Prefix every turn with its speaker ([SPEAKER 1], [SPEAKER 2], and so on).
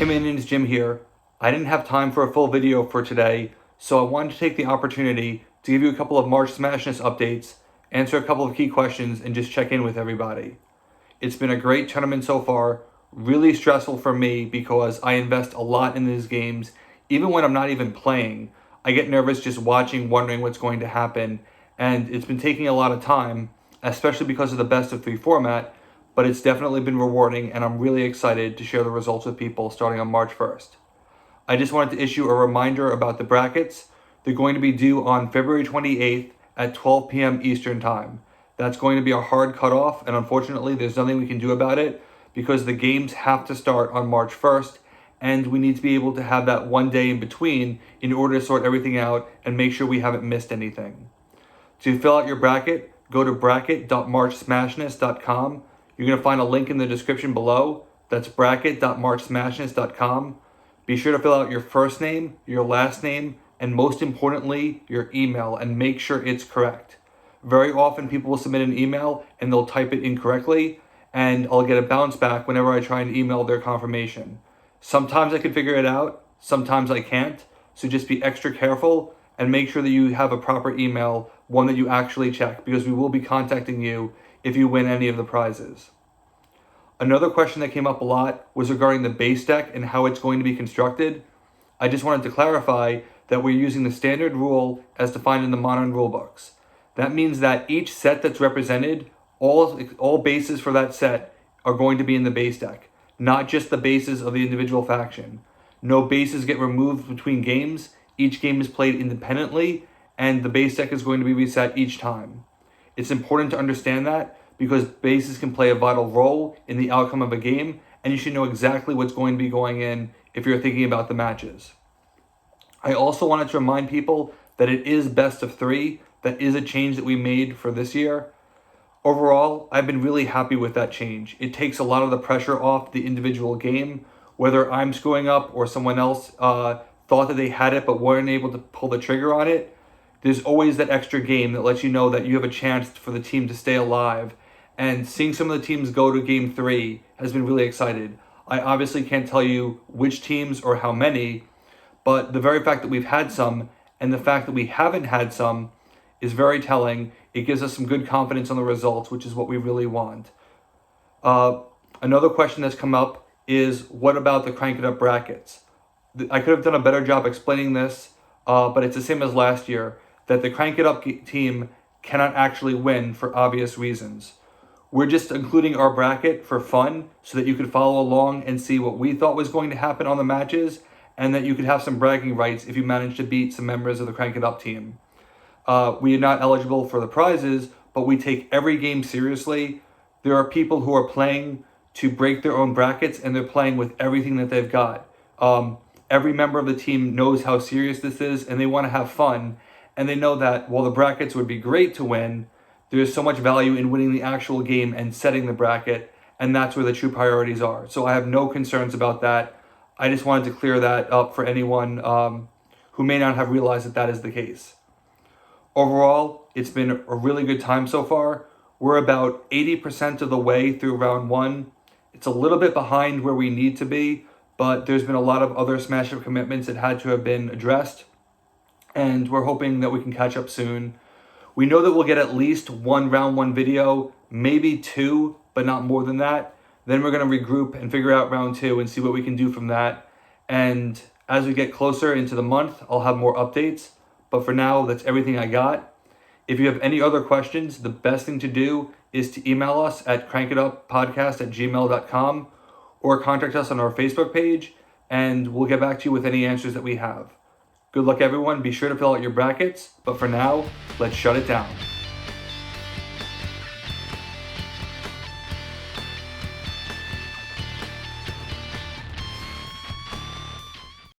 [SPEAKER 1] Hey, my name's Jim here. I didn't have time for a full video for today, so I wanted to take the opportunity to give you a couple of March Smashness updates, answer a couple of key questions, and just check in with everybody. It's been a great tournament so far, really stressful for me because I invest a lot in these games. Even when I'm not even playing, I get nervous just watching, wondering what's going to happen, and it's been taking a lot of time, especially because of the best of 3 format, but it's definitely been rewarding, and I'm really excited to share the results with people starting on March 1st. I just wanted to issue a reminder about the brackets. They're going to be due on February 28th at 12 p.m. Eastern Time. That's going to be a hard cutoff, and unfortunately there's nothing we can do about it because the games have to start on March 1st, and we need to be able to have that one day in between in order to sort everything out and make sure we haven't missed anything. To fill out your bracket, go to bracket.marchsmashness.com. You're going to find a link in the description below. That's bracket.marchsmashness.com. Be sure to fill out your first name, your last name, and most importantly, your email, and make sure it's correct. Very often people will submit an email and they'll type it incorrectly, and I'll get a bounce back whenever I try and email their confirmation. Sometimes I can figure it out, sometimes I can't, so just be extra careful and make sure that you have a proper email, one that you actually check, because we will be contacting you if you win any of the prizes. Another question that came up a lot was regarding the base deck and how it's going to be constructed. I just wanted to clarify that we're using the standard rule as defined in the modern rulebooks. That means that each set that's represented, all bases for that set are going to be in the base deck, not just the bases of the individual faction. No bases get removed between games. Each game is played independently, and the base deck is going to be reset each time. It's important to understand that because bases can play a vital role in the outcome of a game, and you should know exactly what's going to be going in if you're thinking about the matches. I also wanted to remind people that it is best of 3. That is a change that we made for this year. Overall, I've been really happy with that change. It takes a lot of the pressure off the individual game, whether I'm screwing up or someone else thought that they had it but weren't able to pull the trigger on it. There's always that extra game that lets you know that you have a chance for the team to stay alive. And seeing some of the teams go to game 3 has been really excited. I obviously can't tell you which teams or how many, but the very fact that we've had some and the fact that we haven't had some is very telling. It gives us some good confidence on the results, which is what we really want. Another question that's come up is, what about the Crank It Up brackets? I could have done a better job explaining this, but it's the same as last year, that the Crank It Up team cannot actually win for obvious reasons. We're just including our bracket for fun so that you could follow along and see what we thought was going to happen on the matches, and that you could have some bragging rights if you manage to beat some members of the Crank It Up team. We are not eligible for the prizes, but we take every game seriously. There are people who are playing to break their own brackets, and they're playing with everything that they've got. Every member of the team knows how serious this is, and they want to have fun. And they know that while the brackets would be great to win, there's so much value in winning the actual game and setting the bracket, and that's where the true priorities are. So I have no concerns about that. I just wanted to clear that up for anyone who may not have realized that that is the case. Overall, it's been a really good time so far. We're about 80% of the way through round 1. It's a little bit behind where we need to be, but there's been a lot of other Smash Up commitments that had to have been addressed, and we're hoping that we can catch up soon. We know that we'll get at least one round 1 video, maybe 2, but not more than that. Then we're going to regroup and figure out round 2 and see what we can do from that. And as we get closer into the month, I'll have more updates. But for now, that's everything I got. If you have any other questions, the best thing to do is to email us at crankituppodcast@gmail.com or contact us on our Facebook page, and we'll get back to you with any answers that we have. Good luck, everyone. Be sure to fill out your brackets. But for now, let's shut it down.